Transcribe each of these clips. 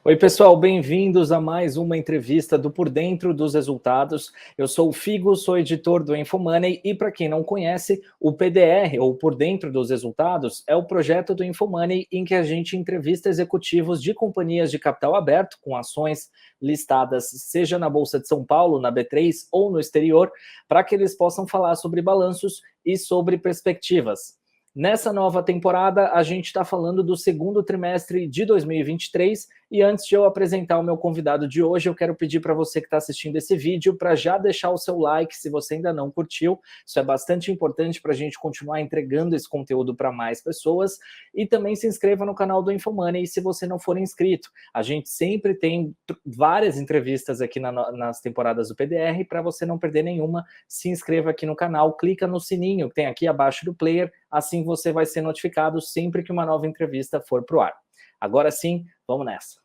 Oi, pessoal, bem-vindos a mais uma entrevista do Por Dentro dos Resultados. Eu sou o Figo, sou editor do Infomoney e, para quem não conhece, o PDR, ou Por Dentro dos Resultados, é o projeto do Infomoney em que a gente entrevista executivos de companhias de capital aberto com ações listadas, seja na Bolsa de São Paulo, na B3 ou no exterior, para que eles possam falar sobre balanços e sobre perspectivas. Nessa nova temporada, a gente está falando do segundo trimestre de 2023 e antes de eu apresentar o meu convidado de hoje, eu quero pedir para você que está assistindo esse vídeo para já deixar o seu like se você ainda não curtiu. Isso é bastante importante para a gente continuar entregando esse conteúdo para mais pessoas e também se inscreva no canal do Infomoney se você não for inscrito. A gente sempre tem várias entrevistas aqui nas temporadas do PDR, para você não perder nenhuma, se inscreva aqui no canal, clica no sininho que tem aqui abaixo do player, assim você vai ser notificado sempre que uma nova entrevista for para o ar. Agora sim, vamos nessa.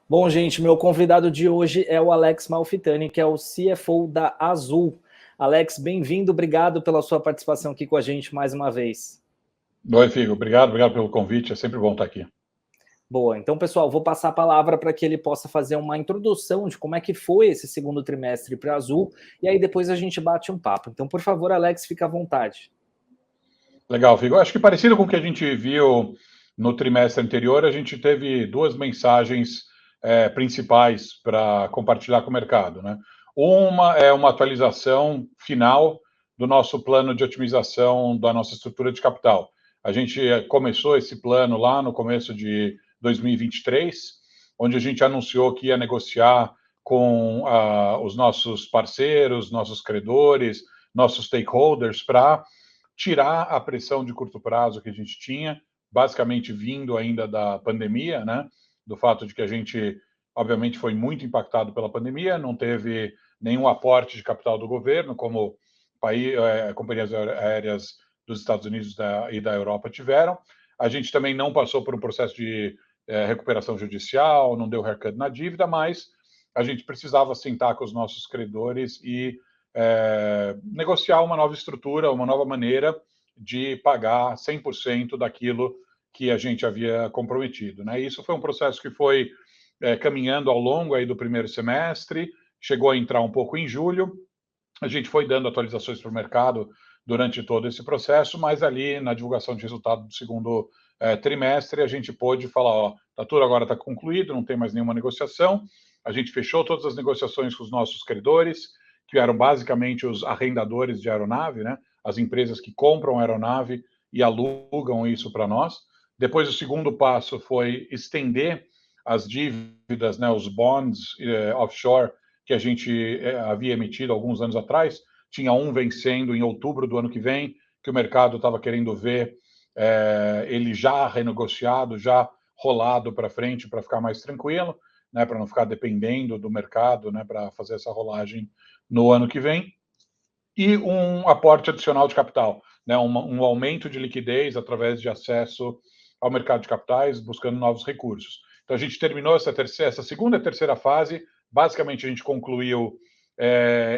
Bom, gente, meu convidado de hoje é o Alex Malfitani, que é o CFO da Azul. Alex, bem-vindo, obrigado pela sua participação aqui com a gente mais uma vez. Oi, Figo, obrigado pelo convite, é sempre bom estar aqui. Boa, então, pessoal, vou passar a palavra para que ele possa fazer uma introdução de como é que foi esse segundo trimestre para a Azul, e aí depois a gente bate um papo. Então, por favor, Alex, fica à vontade. Legal, Figo. Acho que parecido com o que a gente viu no trimestre anterior, a gente teve duas mensagens principais para compartilhar com o mercado, né? Uma é uma atualização final do nosso plano de otimização da nossa estrutura de capital. A gente começou esse plano lá no começo de 2023, onde a gente anunciou que ia negociar com os nossos parceiros, nossos credores, nossos stakeholders, para tirar a pressão de curto prazo que a gente tinha, basicamente vindo ainda da pandemia, né? Do fato de que a gente, obviamente, foi muito impactado pela pandemia, não teve nenhum aporte de capital do governo, como companhias aéreas dos Estados Unidos e da Europa tiveram. A gente também não passou por um processo de recuperação judicial, não deu haircut na dívida, mas a gente precisava sentar com os nossos credores e negociar uma nova estrutura, uma nova maneira de pagar 100% daquilo que a gente havia comprometido, né? Isso foi um processo que foi caminhando ao longo aí do primeiro semestre, chegou a entrar um pouco em julho, a gente foi dando atualizações para o mercado durante todo esse processo, mas ali na divulgação de resultado do segundo trimestre, a gente pôde falar, ó, tudo agora está concluído, não tem mais nenhuma negociação, a gente fechou todas as negociações com os nossos credores, que eram basicamente os arrendadores de aeronave, né? As empresas que compram aeronave e alugam isso para nós. Depois, o segundo passo foi estender as dívidas, né, os bonds offshore que a gente havia emitido alguns anos atrás. Tinha um vencendo em outubro do ano que vem, que o mercado estava querendo ver ele já renegociado, já rolado para frente para ficar mais tranquilo, né, para não ficar dependendo do mercado, né, para fazer essa rolagem no ano que vem, e um aporte adicional de capital, né, um aumento de liquidez através de acesso ao mercado de capitais, buscando novos recursos. Então, a gente terminou essa segunda e terceira fase, basicamente a gente concluiu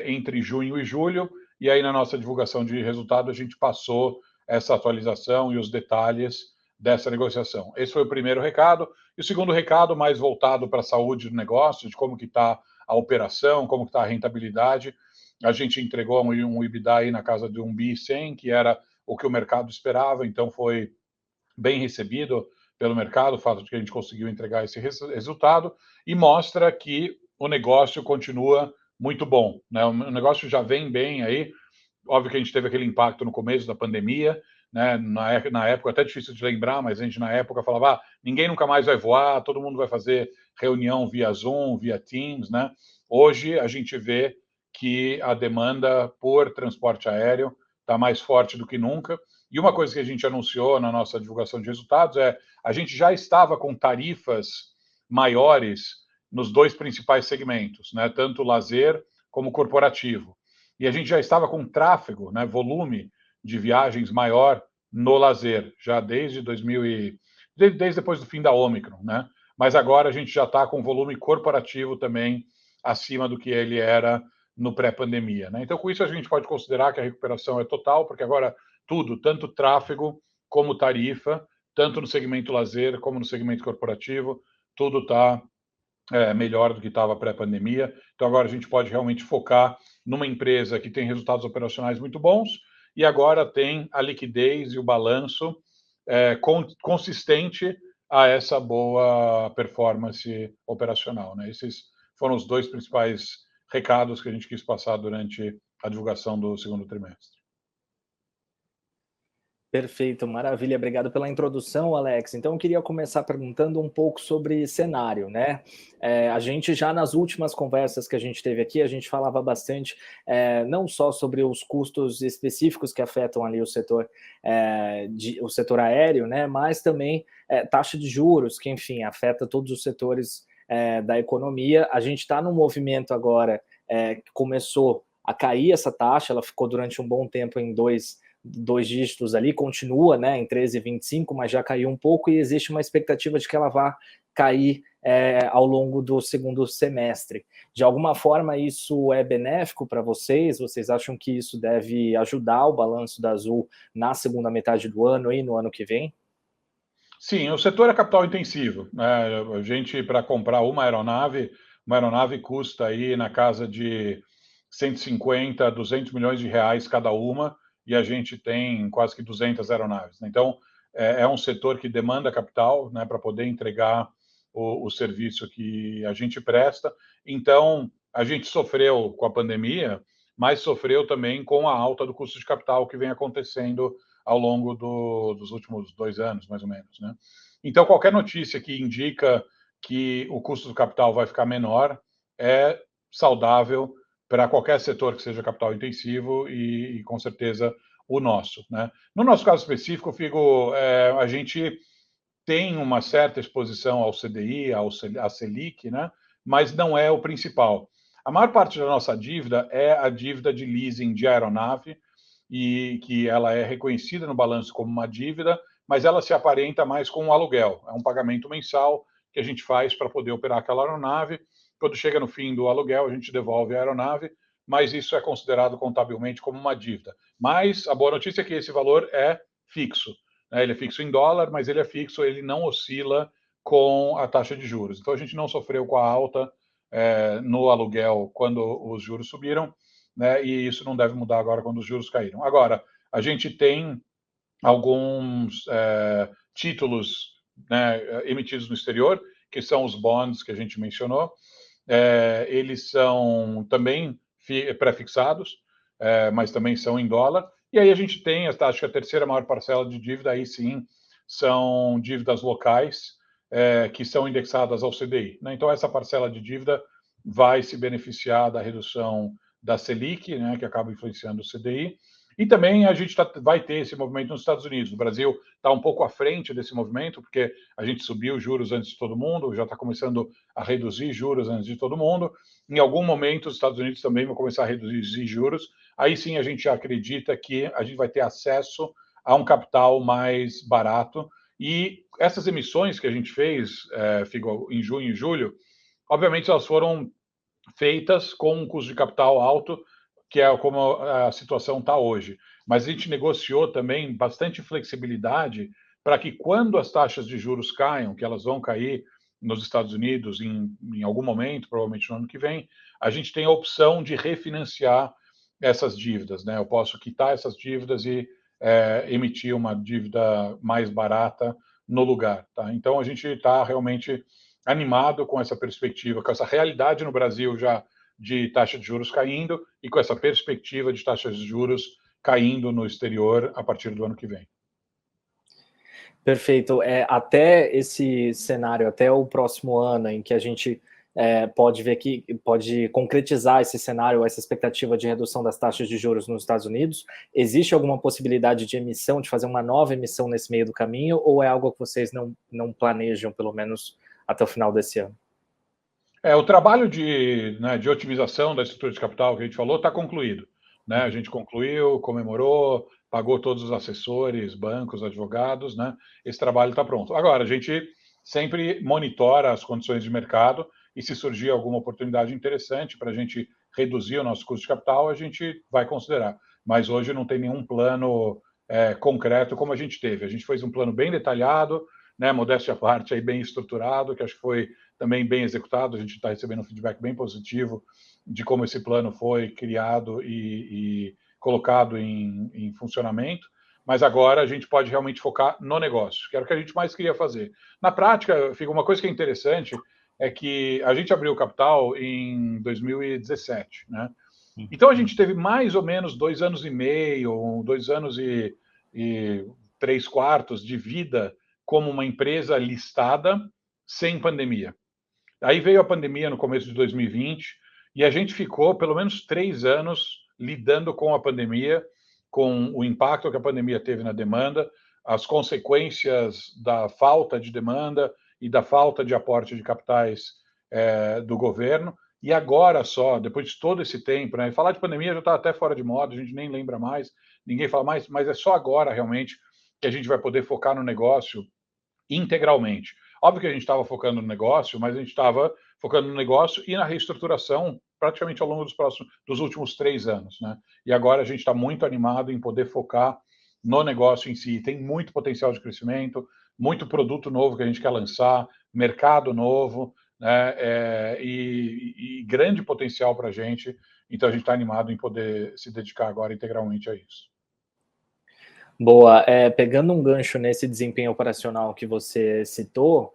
entre junho e julho, e aí na nossa divulgação de resultado a gente passou essa atualização e os detalhes dessa negociação. Esse foi o primeiro recado. E o segundo recado, mais voltado para a saúde do negócio, de como que está a operação, como que está a rentabilidade. A gente entregou um EBITDA aí na casa de 1,1 bi, que era o que o mercado esperava, então foi bem recebido pelo mercado, o fato de que a gente conseguiu entregar esse resultado, e mostra que o negócio continua muito bom, né? O negócio já vem bem aí. Óbvio que a gente teve aquele impacto no começo da pandemia, né? Na época, até difícil de lembrar, mas a gente na época falava, ninguém nunca mais vai voar, todo mundo vai fazer reunião via Zoom, via Teams, né? Hoje a gente vê que a demanda por transporte aéreo está mais forte do que nunca. E uma coisa que a gente anunciou na nossa divulgação de resultados é a gente já estava com tarifas maiores nos dois principais segmentos, né? Tanto lazer como corporativo. E a gente já estava com tráfego, né, volume de viagens maior no lazer, já desde depois do fim da Omicron, né? Mas agora a gente já está com volume corporativo também acima do que ele era no pré-pandemia, né? Então, com isso, a gente pode considerar que a recuperação é total, porque agora tudo, tanto tráfego como tarifa, tanto no segmento lazer como no segmento corporativo, tudo está melhor do que estava pré-pandemia. Então, agora a gente pode realmente focar numa empresa que tem resultados operacionais muito bons e agora tem a liquidez e o balanço consistente a essa boa performance operacional, né? Esses foram os dois principais recados que a gente quis passar durante a divulgação do segundo trimestre. Perfeito, maravilha. Obrigado pela introdução, Alex. Então, eu queria começar perguntando um pouco sobre cenário, né? A gente já nas últimas conversas que a gente teve aqui, a gente falava bastante não só sobre os custos específicos que afetam ali o setor aéreo, né? Mas também taxa de juros, que enfim afeta todos os setores da economia. A gente está num movimento agora que começou a cair essa taxa, ela ficou durante um bom tempo em dois dígitos ali, continua, né, em 13,25, mas já caiu um pouco e existe uma expectativa de que ela vá cair ao longo do segundo semestre. De alguma forma, isso é benéfico para vocês? Vocês acham que isso deve ajudar o balanço da Azul na segunda metade do ano e no ano que vem? Sim, o setor é capital intensivo, né? A gente, para comprar uma aeronave custa aí na casa de 150, 200 milhões de reais cada uma, e a gente tem quase que 200 aeronaves, né? Então, é um setor que demanda capital, né, para poder entregar o serviço que a gente presta. Então, a gente sofreu com a pandemia, mas sofreu também com a alta do custo de capital que vem acontecendo ao longo dos últimos 2 anos, mais ou menos, né? Então, qualquer notícia que indica que o custo do capital vai ficar menor é saudável para qualquer setor que seja capital intensivo e com certeza, o nosso, né? No nosso caso específico, Figo, a gente tem uma certa exposição ao CDI, à Selic, né? Mas não é o principal. A maior parte da nossa dívida é a dívida de leasing de aeronave, e que ela é reconhecida no balanço como uma dívida, mas ela se aparenta mais com um aluguel. É um pagamento mensal que a gente faz para poder operar aquela aeronave. Quando chega no fim do aluguel, a gente devolve a aeronave, mas isso é considerado contabilmente como uma dívida. Mas a boa notícia é que esse valor é fixo, né? Ele é fixo em dólar, mas ele é fixo, ele não oscila com a taxa de juros. Então a gente não sofreu com a alta no aluguel quando os juros subiram, né? E isso não deve mudar agora quando os juros caíram. Agora, a gente tem alguns títulos, né, emitidos no exterior, que são os bonds que a gente mencionou. Eles são também pré-fixados, mas também são em dólar. E aí a gente tem, acho que a terceira maior parcela de dívida, aí sim, são dívidas locais, que são indexadas ao CDI, né? Então, essa parcela de dívida vai se beneficiar da redução da Selic, né, que acaba influenciando o CDI. E também a gente vai ter esse movimento nos Estados Unidos. O Brasil está um pouco à frente desse movimento, porque a gente subiu juros antes de todo mundo, já está começando a reduzir juros antes de todo mundo. Em algum momento, os Estados Unidos também vão começar a reduzir juros. Aí sim a gente acredita que a gente vai ter acesso a um capital mais barato. E essas emissões que a gente fez, Figo, em junho e julho, obviamente elas foram feitas com um custo de capital alto, que é como a situação está hoje. Mas a gente negociou também bastante flexibilidade para que quando as taxas de juros caiam, que elas vão cair nos Estados Unidos em algum momento, provavelmente no ano que vem, a gente tem a opção de refinanciar essas dívidas, né? Eu posso quitar essas dívidas e emitir uma dívida mais barata no lugar, tá? Então a gente está realmente animado com essa perspectiva, com essa realidade no Brasil já de taxa de juros caindo e com essa perspectiva de taxas de juros caindo no exterior a partir do ano que vem. Perfeito. Até esse cenário, até o próximo ano, em que a gente pode ver que pode concretizar esse cenário, essa expectativa de redução das taxas de juros nos Estados Unidos, existe alguma possibilidade de emissão, de fazer uma nova emissão nesse meio do caminho, ou é algo que vocês não planejam, pelo menos até o final desse ano? O trabalho de otimização da estrutura de capital que a gente falou está concluído, né? A gente concluiu, comemorou, pagou todos os assessores, bancos, advogados, né? Esse trabalho está pronto. Agora, a gente sempre monitora as condições de mercado e se surgir alguma oportunidade interessante para a gente reduzir o nosso custo de capital, a gente vai considerar. Mas hoje não tem nenhum plano concreto como a gente teve. A gente fez um plano bem detalhado, né, modéstia à parte, aí, bem estruturado, que acho que foi também bem executado. A gente está recebendo um feedback bem positivo de como esse plano foi criado e colocado em funcionamento. Mas agora a gente pode realmente focar no negócio, que era o que a gente mais queria fazer. Na prática, fica uma coisa que é interessante, é que a gente abriu o capital em 2017, né? Então a gente teve mais ou menos 2 anos e meio, 2 anos e 3/4 de vida como uma empresa listada sem pandemia. Aí veio a pandemia no começo de 2020 e a gente ficou pelo menos 3 anos lidando com a pandemia, com o impacto que a pandemia teve na demanda, as consequências da falta de demanda e da falta de aporte de capitais do governo. E agora só, depois de todo esse tempo, né? Falar de pandemia já está até fora de moda, a gente nem lembra mais, ninguém fala mais, mas é só agora realmente que a gente vai poder focar no negócio integralmente. Óbvio que a gente estava focando no negócio, mas a gente estava focando no negócio e na reestruturação praticamente ao longo dos últimos 3 anos, né? E agora a gente está muito animado em poder focar no negócio em si. Tem muito potencial de crescimento, muito produto novo que a gente quer lançar, mercado novo, né? E grande potencial para a gente. Então a gente está animado em poder se dedicar agora integralmente a isso. Boa. Pegando um gancho nesse desempenho operacional que você citou,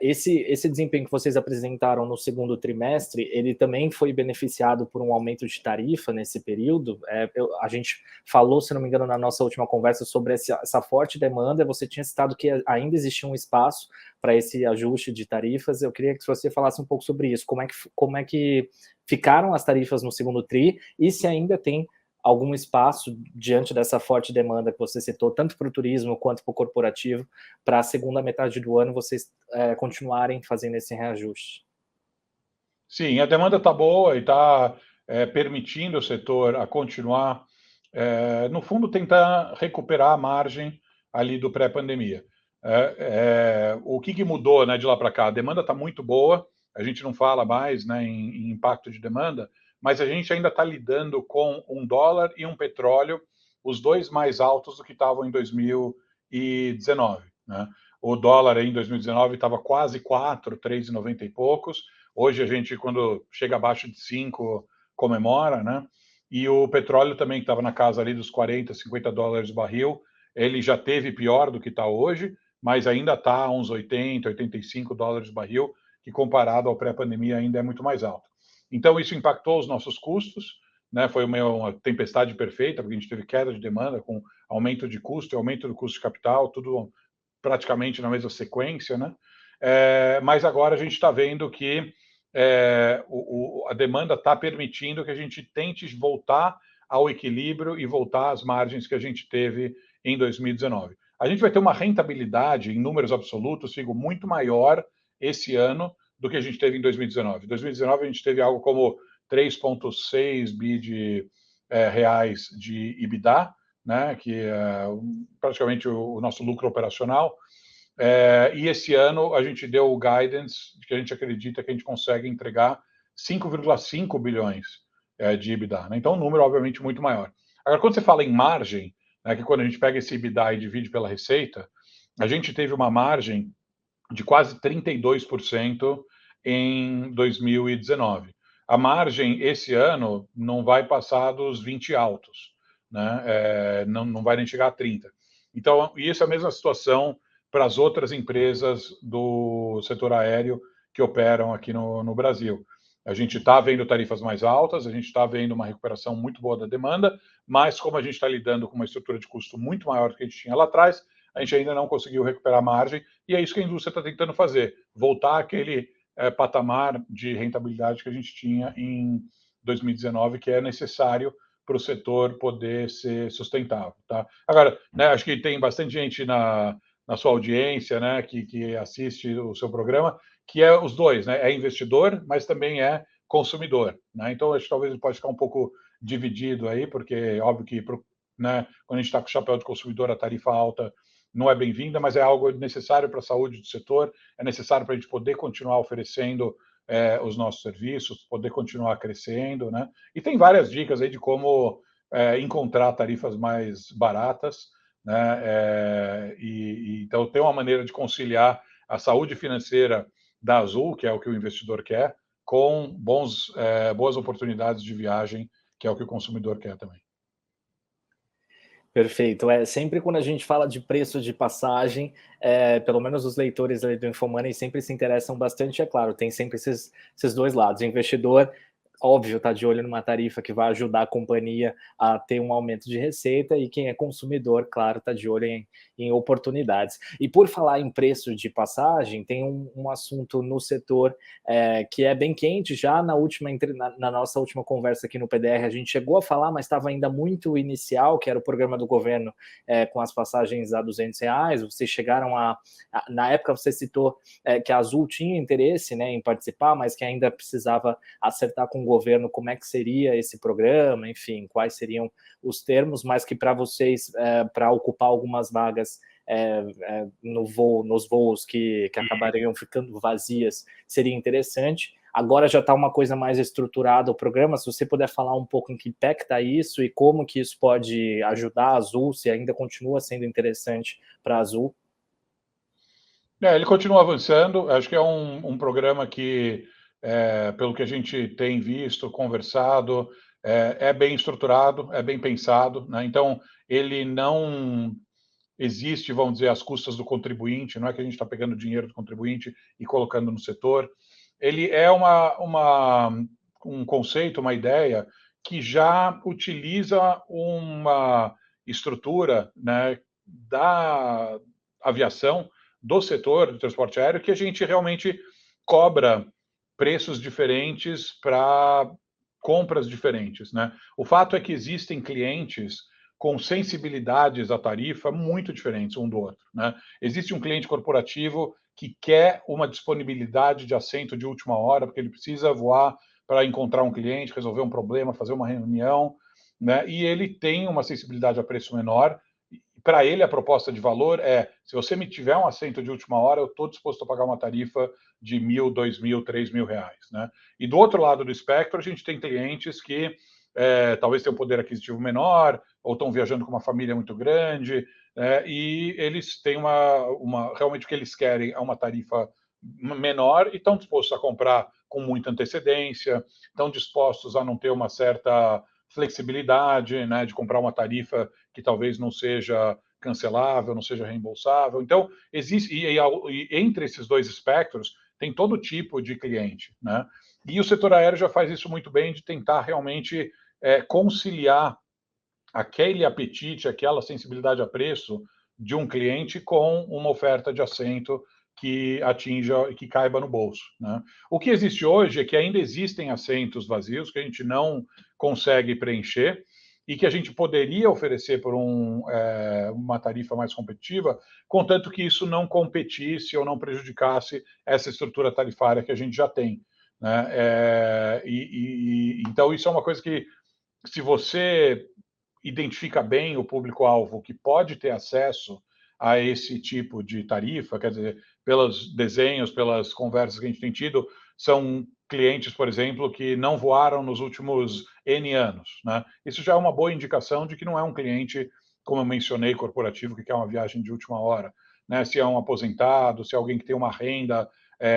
esse desempenho que vocês apresentaram no segundo trimestre, ele também foi beneficiado por um aumento de tarifa nesse período? A gente falou, se não me engano, na nossa última conversa sobre essa forte demanda, você tinha citado que ainda existia um espaço para esse ajuste de tarifas. Eu queria que você falasse um pouco sobre isso, como é que ficaram as tarifas no segundo tri, e se ainda tem algum espaço diante dessa forte demanda que você citou, tanto para o turismo quanto para o corporativo, para a segunda metade do ano vocês continuarem fazendo esse reajuste? Sim, a demanda está boa e está permitindo o setor a continuar, no fundo, tentar recuperar a margem ali do pré-pandemia. O que mudou, né, de lá para cá? A demanda está muito boa, a gente não fala mais, né, em impacto de demanda, mas a gente ainda está lidando com um dólar e um petróleo, os dois mais altos do que estavam em 2019. Né? O dólar em 2019 estava quase 4, 3,90 e poucos. Hoje a gente, quando chega abaixo de 5, comemora, né? E o petróleo também, que estava na casa ali dos 40, 50 dólares o barril, ele já teve pior do que está hoje, mas ainda está a uns 80, 85 dólares o barril, que comparado ao pré-pandemia ainda é muito mais alto. Então, isso impactou os nossos custos, né? Foi uma tempestade perfeita, porque a gente teve queda de demanda com aumento de custo e aumento do custo de capital, tudo praticamente na mesma sequência, né? Mas agora a gente está vendo que a demanda está permitindo que a gente tente voltar ao equilíbrio e voltar às margens que a gente teve em 2019. A gente vai ter uma rentabilidade em números absolutos, digo, muito maior esse ano do que a gente teve em 2019. Em 2019 a gente teve algo como 3,6 bi de reais de EBITDA, né, que é praticamente o nosso lucro operacional. E esse ano a gente deu o guidance que a gente acredita que a gente consegue entregar 5,5 bilhões de EBITDA. Né? Então, um número, obviamente, muito maior. Agora, quando você fala em margem, né, que quando a gente pega esse EBITDA e divide pela receita, a gente teve uma margem de quase 32% em 2019. A margem esse ano não vai passar dos 20 altos, né? Não vai nem chegar a 30. Então, isso é a mesma situação para as outras empresas do setor aéreo que operam aqui no Brasil. A gente está vendo tarifas mais altas, a gente está vendo uma recuperação muito boa da demanda, mas como a gente está lidando com uma estrutura de custo muito maior do que a gente tinha lá atrás, a gente ainda não conseguiu recuperar a margem, e é isso que a indústria está tentando fazer, voltar àquele patamar de rentabilidade que a gente tinha em 2019, que é necessário para o setor poder ser sustentável. Tá? Agora, né, acho que tem bastante gente na sua audiência, né, que assiste o seu programa, que é os dois, né, é investidor, mas também é consumidor. Né? Então, acho que talvez ele pode ficar um pouco dividido aí, porque é óbvio que né, quando a gente está com o chapéu de consumidor, a tarifa alta não é bem-vinda, mas é algo necessário para a saúde do setor, é necessário para a gente poder continuar oferecendo os nossos serviços, poder continuar crescendo, né? E tem várias dicas aí de como encontrar tarifas mais baratas, né? Então tem uma maneira de conciliar a saúde financeira da Azul, que é o que o investidor quer, com boas oportunidades de viagem, que é o que o consumidor quer também. Perfeito. Sempre quando a gente fala de preço de passagem, pelo menos os leitores ali do Infomoney sempre se interessam bastante, é claro, tem sempre esses dois lados. O investidor, óbvio, está de olho numa tarifa que vai ajudar a companhia a ter um aumento de receita, e quem é consumidor, claro, está de olho em oportunidades. E por falar em preço de passagem, tem um assunto no setor que é bem quente. Já na nossa última conversa aqui no PDR, a gente chegou a falar, mas estava ainda muito inicial, que era o programa do governo com as passagens a R$ 200. Vocês chegaram na época você citou que a Azul tinha interesse, né, em participar, mas que ainda precisava acertar com o governo como é que seria esse programa, enfim, quais seriam os termos, mas que para vocês, para ocupar algumas vagas nos voos que acabariam ficando vazias, seria interessante. Agora já está uma coisa mais estruturada o programa. Se você puder falar um pouco em que pé que está isso e como que isso pode ajudar a Azul, se ainda continua sendo interessante para a Azul. Ele continua avançando. Acho que é um programa que, pelo que a gente tem visto, conversado, é bem estruturado, é bem pensado, né? Então, ele não existe, vamos dizer, às custas do contribuinte. Não é que a gente está pegando dinheiro do contribuinte e colocando no setor. Ele é um conceito, uma ideia que já utiliza uma estrutura, né, da aviação, do setor do transporte aéreo, que a gente realmente cobra preços diferentes para compras diferentes, né? O fato é que existem clientes com sensibilidades à tarifa muito diferentes um do outro, né? Existe um cliente corporativo que quer uma disponibilidade de assento de última hora, porque ele precisa voar para encontrar um cliente, resolver um problema, fazer uma reunião, né? E ele tem uma sensibilidade a preço menor. Para ele, a proposta de valor é: se você me tiver um assento de última hora, eu estou disposto a pagar uma tarifa de R$ 1.000, R$ 2.000, R$ 3.000, né? E do outro lado do espectro, a gente tem clientes que talvez tenham um poder aquisitivo menor, ou estão viajando com uma família muito grande, e eles têm realmente o que eles querem é uma tarifa menor, e estão dispostos a comprar com muita antecedência, estão dispostos a não ter uma certa flexibilidade, né, de comprar uma tarifa que talvez não seja cancelável, não seja reembolsável. Então, existe, e entre esses dois espectros, tem todo tipo de cliente, né? E o setor aéreo já faz isso muito bem, de tentar realmente conciliar aquele apetite, aquela sensibilidade a preço de um cliente com uma oferta de assento que atinja e que caiba no bolso, né? O que existe hoje é que ainda existem assentos vazios que a gente não consegue preencher e que a gente poderia oferecer por uma tarifa mais competitiva, contanto que isso não competisse ou não prejudicasse essa estrutura tarifária que a gente já tem, né? Então isso é uma coisa que, se você identifica bem o público-alvo que pode ter acesso a esse tipo de tarifa, quer dizer, pelos desenhos, pelas conversas que a gente tem tido, são clientes, por exemplo, que não voaram nos últimos N anos, né? Isso já é uma boa indicação de que não é um cliente, como eu mencionei, corporativo, que quer uma viagem de última hora, né? Se é um aposentado, se é alguém que tem uma renda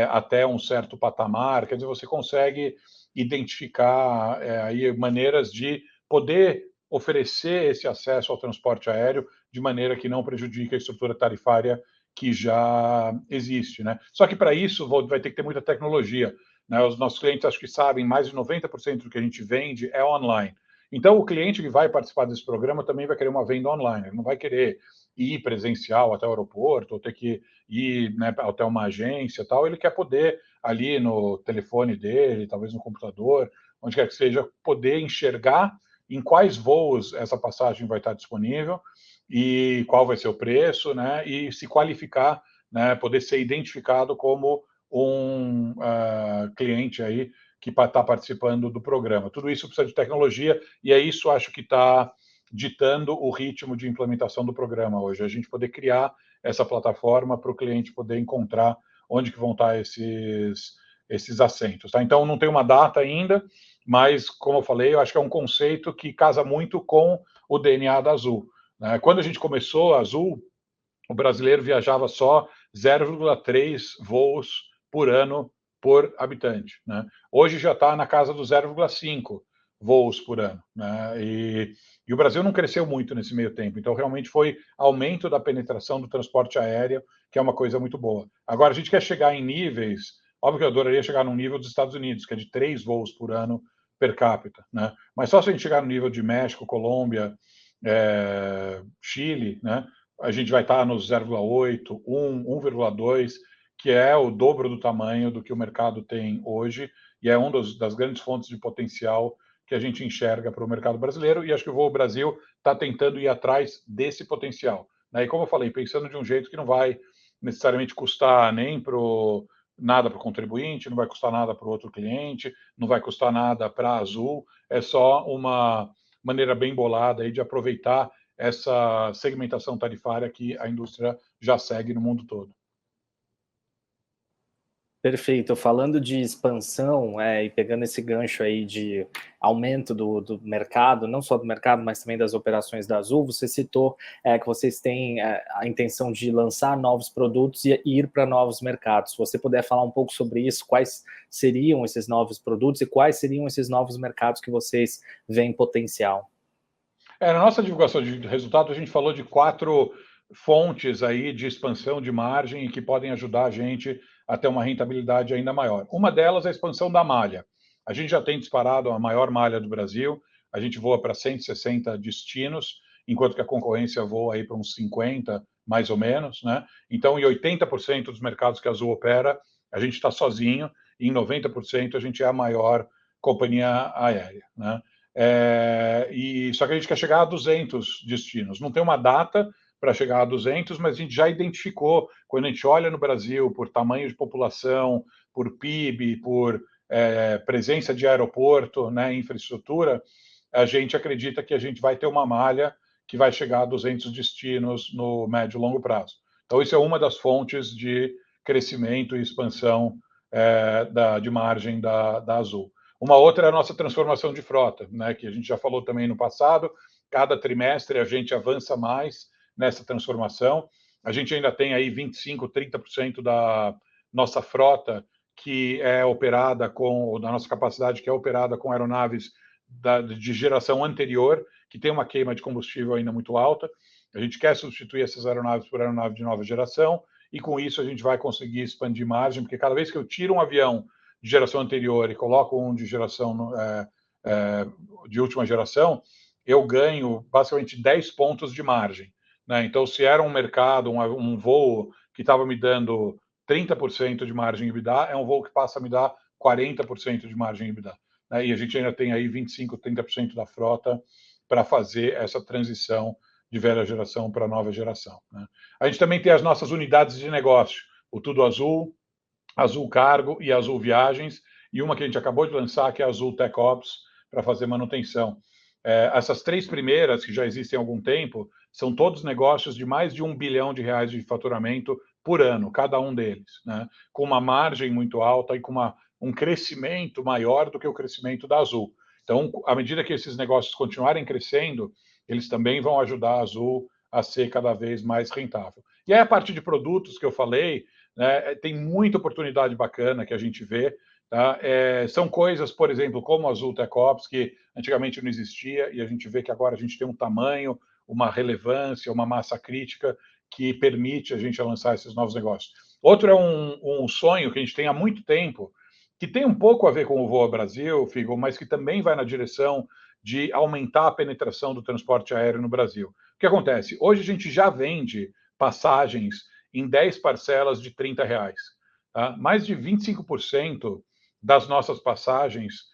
até um certo patamar, quer dizer, você consegue identificar aí maneiras de poder oferecer esse acesso ao transporte aéreo de maneira que não prejudique a estrutura tarifária que já existe, né? Só que para isso vai ter que ter muita tecnologia, né? Os nossos clientes acho que sabem, mais de 90% do que a gente vende é online. Então o cliente que vai participar desse programa também vai querer uma venda online, ele não vai querer ir presencial até o aeroporto, ou ter que ir, né, até uma agência, tal. Ele quer poder ali no telefone dele, talvez no computador, onde quer que seja, poder enxergar em quais voos essa passagem vai estar disponível e qual vai ser o preço, né? E se qualificar, né? Poder ser identificado como um cliente aí que está participando do programa. Tudo isso precisa de tecnologia e é isso, acho que está ditando o ritmo de implementação do programa hoje. A gente poder criar essa plataforma para o cliente poder encontrar onde que vão estar esses assentos. Tá? Então, não tem uma data ainda, mas, como eu falei, eu acho que é um conceito que casa muito com o DNA da Azul. Né? Quando a gente começou a Azul, o brasileiro viajava só 0,3 voos por ano por habitante. Né? Hoje já está na casa do 0,5 voos por ano. Né? E o Brasil não cresceu muito nesse meio tempo, então realmente foi aumento da penetração do transporte aéreo, que é uma coisa muito boa. Agora, a gente quer chegar em níveis, óbvio que eu adoraria chegar no nível dos Estados Unidos, que é de 3 voos por ano per capita, né? Mas só se a gente chegar no nível de México, Colômbia, Chile, né? A gente vai estar nos 0,8, 1, 1,2, que é o dobro do tamanho do que o mercado tem hoje, e é uma das grandes fontes de potencial que a gente enxerga para o mercado brasileiro, e acho que o Voo Brasil está tentando ir atrás desse potencial. Né? E como eu falei, pensando de um jeito que não vai necessariamente custar nem nada para o contribuinte, não vai custar nada para o outro cliente, não vai custar nada para a Azul, é só uma maneira bem bolada aí de aproveitar essa segmentação tarifária que a indústria já segue no mundo todo. Perfeito. Falando de expansão, e pegando esse gancho aí de aumento do mercado, não só do mercado, mas também das operações da Azul, você citou que vocês têm a intenção de lançar novos produtos e ir para novos mercados. Se você puder falar um pouco sobre isso, quais seriam esses novos produtos e quais seriam esses novos mercados que vocês veem potencial? Na nossa divulgação de resultados, a gente falou de 4 fontes aí de expansão de margem que podem ajudar a gente a ter uma rentabilidade ainda maior. Uma delas é a expansão da malha. A gente já tem disparado a maior malha do Brasil, a gente voa para 160 destinos, enquanto que a concorrência voa aí para uns 50, mais ou menos, né? Então, em 80% dos mercados que a Azul opera, a gente está sozinho, e em 90% a gente é a maior companhia aérea, né? Só que a gente quer chegar a 200 destinos. Não tem uma data para chegar a 200, mas a gente já identificou, quando a gente olha no Brasil por tamanho de população, por PIB, por presença de aeroporto, né, infraestrutura, a gente acredita que a gente vai ter uma malha que vai chegar a 200 destinos no médio e longo prazo. Então, isso é uma das fontes de crescimento e expansão de margem da Azul. Uma outra é a nossa transformação de frota, né, que a gente já falou também no passado. Cada trimestre a gente avança mais nessa transformação. A gente ainda tem aí 25, 30% da nossa frota que é operada ou da nossa capacidade que é operada com aeronaves de geração anterior, que tem uma queima de combustível ainda muito alta. A gente quer substituir essas aeronaves por aeronaves de nova geração, e com isso a gente vai conseguir expandir margem, porque cada vez que eu tiro um avião de geração anterior e coloco um de geração de última geração, eu ganho basicamente 10 pontos de margem. Né? Então, se era um mercado, um voo que estava me dando 30% de margem EBITDA, é um voo que passa a me dar 40% de margem EBITDA. Né? E a gente ainda tem aí 25, 30% da frota para fazer essa transição de velha geração para nova geração. Né? A gente também tem as nossas unidades de negócio, o Tudo Azul, Azul Cargo e Azul Viagens, e uma que a gente acabou de lançar, que é a Azul Tech Ops, para fazer manutenção. Essas 3 primeiras, que já existem há algum tempo, são todos negócios de mais de R$1 bilhão de faturamento por ano, cada um deles, né? Com uma margem muito alta e com um crescimento maior do que o crescimento da Azul. Então, à medida que esses negócios continuarem crescendo, eles também vão ajudar a Azul a ser cada vez mais rentável. E aí, a parte de produtos que eu falei, né, tem muita oportunidade bacana que a gente vê. Tá? São coisas, por exemplo, como a Azul Tech Ops, que antigamente não existia, e a gente vê que agora a gente tem um tamanho, uma relevância, uma massa crítica que permite a gente lançar esses novos negócios. Outro é um sonho que a gente tem há muito tempo, que tem um pouco a ver com o Voa Brasil, Figo, mas que também vai na direção de aumentar a penetração do transporte aéreo no Brasil. O que acontece? Hoje a gente já vende passagens em 10 parcelas de R$30. Tá? Mais de 25% das nossas passagens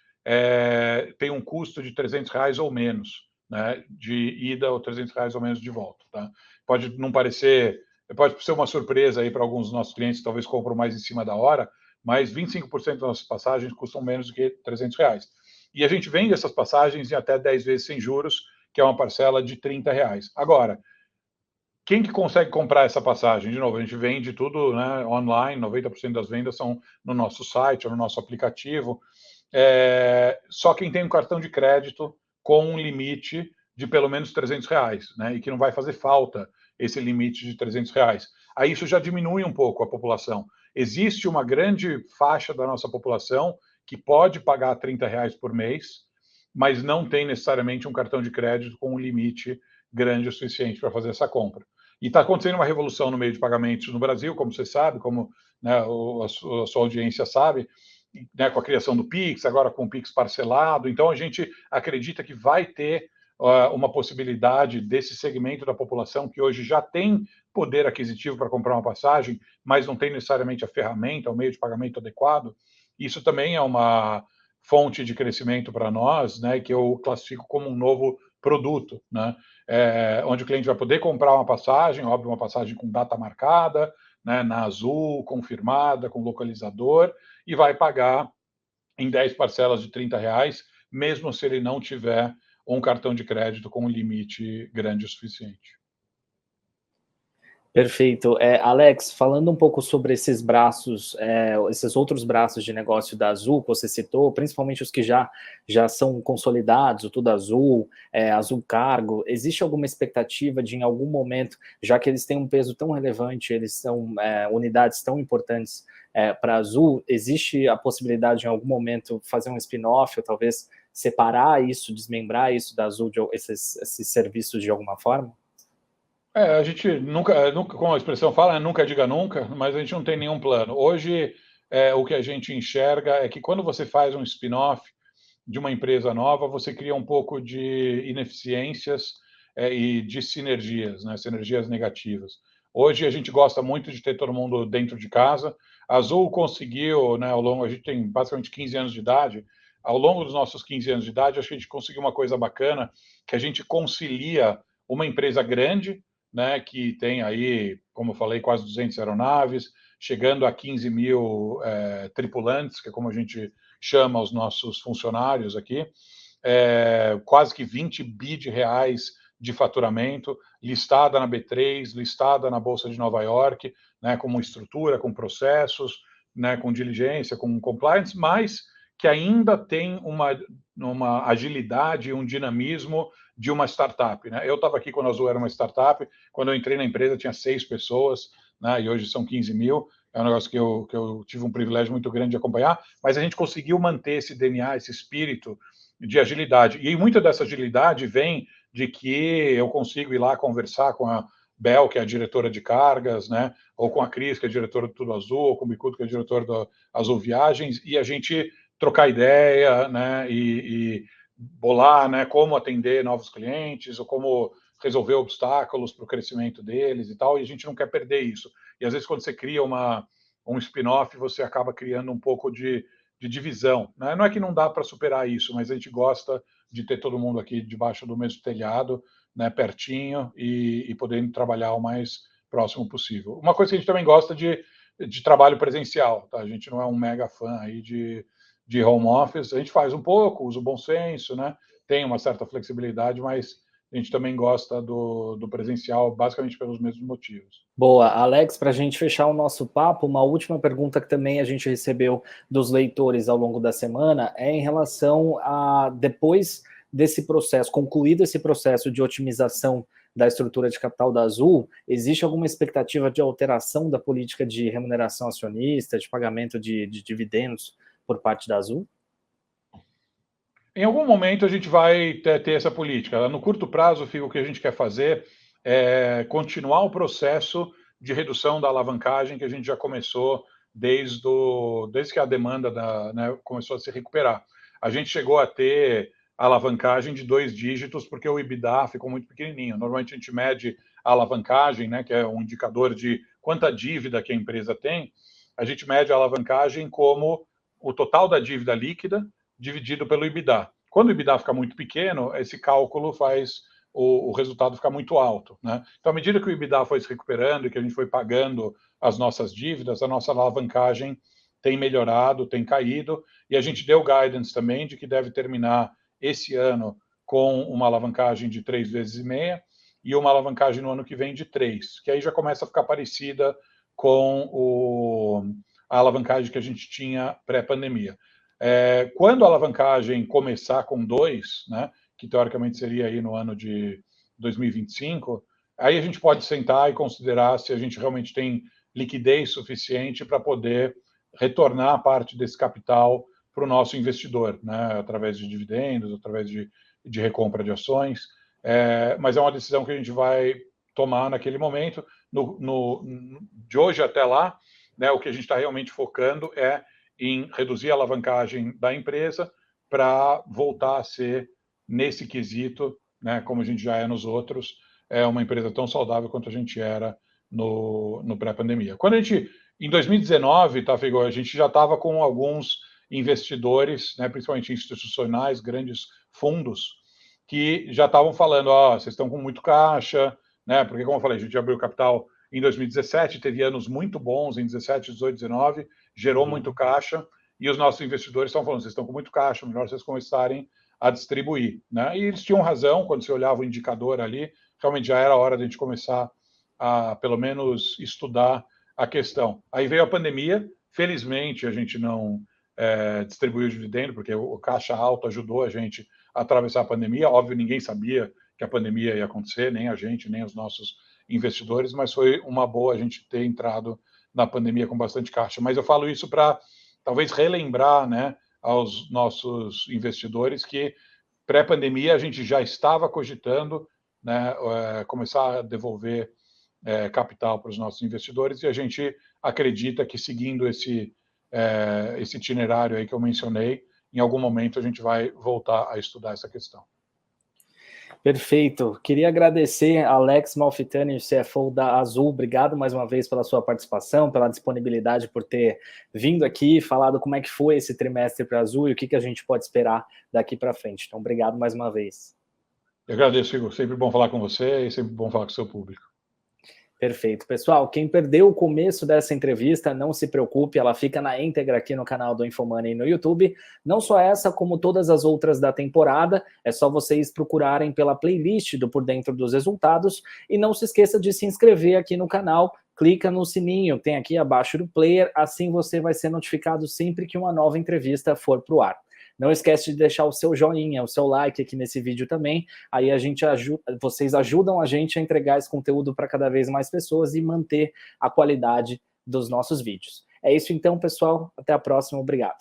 tem um custo de R$300 ou menos, né, de ida, ou R$300 ou menos de volta. Tá? Pode não parecer, pode ser uma surpresa aí para alguns dos nossos clientes, talvez compram mais em cima da hora, mas 25% das nossas passagens custam menos do que R$300. E a gente vende essas passagens em até 10 vezes sem juros, que é uma parcela de R$30. Agora, Quem que consegue comprar essa passagem? De novo, a gente vende tudo, né, online, 90% das vendas são no nosso site, no nosso aplicativo. Só quem tem um cartão de crédito com um limite de pelo menos R$300, né, e que não vai fazer falta esse limite de R$300. Aí isso já diminui um pouco a população. Existe uma grande faixa da nossa população que pode pagar R$30 por mês, mas não tem necessariamente um cartão de crédito com um limite grande o suficiente para fazer essa compra. E está acontecendo uma revolução no meio de pagamentos no Brasil, como você sabe, como, né, a sua audiência sabe, né, com a criação do Pix, agora com o Pix parcelado. Então, a gente acredita que vai ter uma possibilidade desse segmento da população que hoje já tem poder aquisitivo para comprar uma passagem, mas não tem necessariamente a ferramenta, o meio de pagamento adequado. Isso também é uma fonte de crescimento para nós, né, que eu classifico como um novo produto, né, onde o cliente vai poder comprar uma passagem, óbvio, uma passagem com data marcada, né, na Azul, confirmada, com localizador, e vai pagar em 10 parcelas de R$30, mesmo se ele não tiver um cartão de crédito com um limite grande o suficiente. Perfeito. Alex, falando um pouco sobre esses braços, esses outros braços de negócio da Azul que você citou, principalmente os que já são consolidados, o Tudo Azul, Azul Cargo, existe alguma expectativa de, em algum momento, já que eles têm um peso tão relevante, eles são unidades tão importantes para a Azul, existe a possibilidade de, em algum momento, fazer um spin-off, ou talvez separar isso, desmembrar isso da Azul, esses serviços de alguma forma? A gente nunca, como a expressão fala, né, nunca diga nunca, mas a gente não tem nenhum plano. Hoje, o que a gente enxerga é que quando você faz um spin-off de uma empresa nova, você cria um pouco de ineficiências e de sinergias, né, sinergias negativas. Hoje a gente gosta muito de ter todo mundo dentro de casa. A Azul conseguiu, né, a gente tem basicamente 15 anos de idade, ao longo dos nossos 15 anos de idade, acho que a gente conseguiu uma coisa bacana, que a gente concilia uma empresa grande, né, que tem aí, como eu falei, quase 200 aeronaves, chegando a 15 mil tripulantes, que é como a gente chama os nossos funcionários aqui, quase que 20 bi de reais de faturamento, listada na B3, listada na Bolsa de Nova York, né, com uma estrutura, com processos, né, com diligência, com compliance, mas que ainda tem uma agilidade, um dinamismo de uma startup, né? Eu estava aqui quando a Azul era uma startup, quando eu entrei na empresa tinha 6 pessoas, né, e hoje são 15 mil, é um negócio que eu tive um privilégio muito grande de acompanhar, mas a gente conseguiu manter esse DNA, esse espírito de agilidade, e muita dessa agilidade vem de que eu consigo ir lá conversar com a Bel, que é a diretora de cargas, né, ou com a Cris, que é a diretora do Tudo Azul, ou com o Bicudo, que é diretor da Azul Viagens, e a gente trocar ideia, né, e bolar, né, como atender novos clientes ou como resolver obstáculos para o crescimento deles e tal, e a gente não quer perder isso. E às vezes quando você cria um spin-off, você acaba criando um pouco de divisão, né? Não é que não dá para superar isso, mas a gente gosta de ter todo mundo aqui debaixo do mesmo telhado, né, pertinho e podendo trabalhar o mais próximo possível. Uma coisa que a gente também gosta de trabalho presencial, tá? A gente não é um mega fã aí de home office, a gente faz um pouco, usa o bom senso, né? Tem uma certa flexibilidade, mas a gente também gosta do presencial, basicamente pelos mesmos motivos. Boa, Alex, para a gente fechar o nosso papo, uma última pergunta que também a gente recebeu dos leitores ao longo da semana é em relação a, depois desse processo, concluído esse processo de otimização da estrutura de capital da Azul, existe alguma expectativa de alteração da política de remuneração acionista, de pagamento de dividendos por parte da Azul? Em algum momento a gente vai ter essa política. No curto prazo, o que a gente quer fazer é continuar o processo de redução da alavancagem que a gente já começou desde que a demanda né, começou a se recuperar. A gente chegou a ter alavancagem de 2 dígitos porque o EBITDA ficou muito pequenininho. Normalmente a gente mede a alavancagem, né, que é um indicador de quanta dívida que a empresa tem. A gente mede a alavancagem como o total da dívida líquida dividido pelo EBITDA. Quando o EBITDA fica muito pequeno, esse cálculo faz o resultado ficar muito alto, né? Então, à medida que o EBITDA foi se recuperando e que a gente foi pagando as nossas dívidas, a nossa alavancagem tem melhorado, tem caído, e a gente deu guidance também de que deve terminar esse ano com uma alavancagem de 3,5 vezes, e uma alavancagem no ano que vem de 3, que aí já começa a ficar parecida com a alavancagem que a gente tinha pré-pandemia. Quando a alavancagem começar com 2, né, que teoricamente seria aí no ano de 2025, aí a gente pode sentar e considerar se a gente realmente tem liquidez suficiente para poder retornar parte desse capital para o nosso investidor, né, através de dividendos, através de recompra de ações. Mas é uma decisão que a gente vai tomar naquele momento. De hoje até lá, né, o que a gente está realmente focando é em reduzir a alavancagem da empresa para voltar a ser, nesse quesito, né, como a gente já é nos outros, uma empresa tão saudável quanto a gente era no pré-pandemia. Quando a gente, em 2019, tá, Figo, a gente já estava com alguns investidores, né, principalmente institucionais, grandes fundos, que já estavam falando, vocês estão com muito caixa, né, porque, como eu falei, a gente abriu capital em 2017, teve anos muito bons em 17, 18, 19, gerou muito caixa, e os nossos investidores estão falando, vocês estão com muito caixa, melhor vocês começarem a distribuir, né? E eles tinham razão, quando você olhava o indicador ali, realmente já era hora de a gente começar a, pelo menos, estudar a questão. Aí veio a pandemia, felizmente a gente não distribuiu o dividendo, porque o caixa alto ajudou a gente a atravessar a pandemia. Óbvio, ninguém sabia que a pandemia ia acontecer, nem a gente, nem os nossos investidores, mas foi uma boa a gente ter entrado na pandemia com bastante caixa. Mas eu falo isso para talvez relembrar, né, aos nossos investidores que pré-pandemia a gente já estava cogitando, né, começar a devolver capital para os nossos investidores, e a gente acredita que seguindo esse itinerário aí que eu mencionei, em algum momento a gente vai voltar a estudar essa questão. Perfeito. Queria agradecer a Alex Malfitani, CFO da Azul. Obrigado mais uma vez pela sua participação, pela disponibilidade, por ter vindo aqui, falado como é que foi esse trimestre para a Azul e o que a gente pode esperar daqui para frente. Então, obrigado mais uma vez. Eu agradeço, Igor. Sempre bom falar com você e sempre bom falar com o seu público. Perfeito. Pessoal, quem perdeu o começo dessa entrevista, não se preocupe, ela fica na íntegra aqui no canal do Infomoney no YouTube. Não só essa, como todas as outras da temporada, é só vocês procurarem pela playlist do Por Dentro dos Resultados e não se esqueça de se inscrever aqui no canal, clica no sininho, tem aqui abaixo do player, assim você vai ser notificado sempre que uma nova entrevista for para o ar. Não esquece de deixar o seu joinha, o seu like aqui nesse vídeo também. Aí vocês ajudam a gente a entregar esse conteúdo para cada vez mais pessoas e manter a qualidade dos nossos vídeos. É isso então, pessoal. Até a próxima. Obrigado.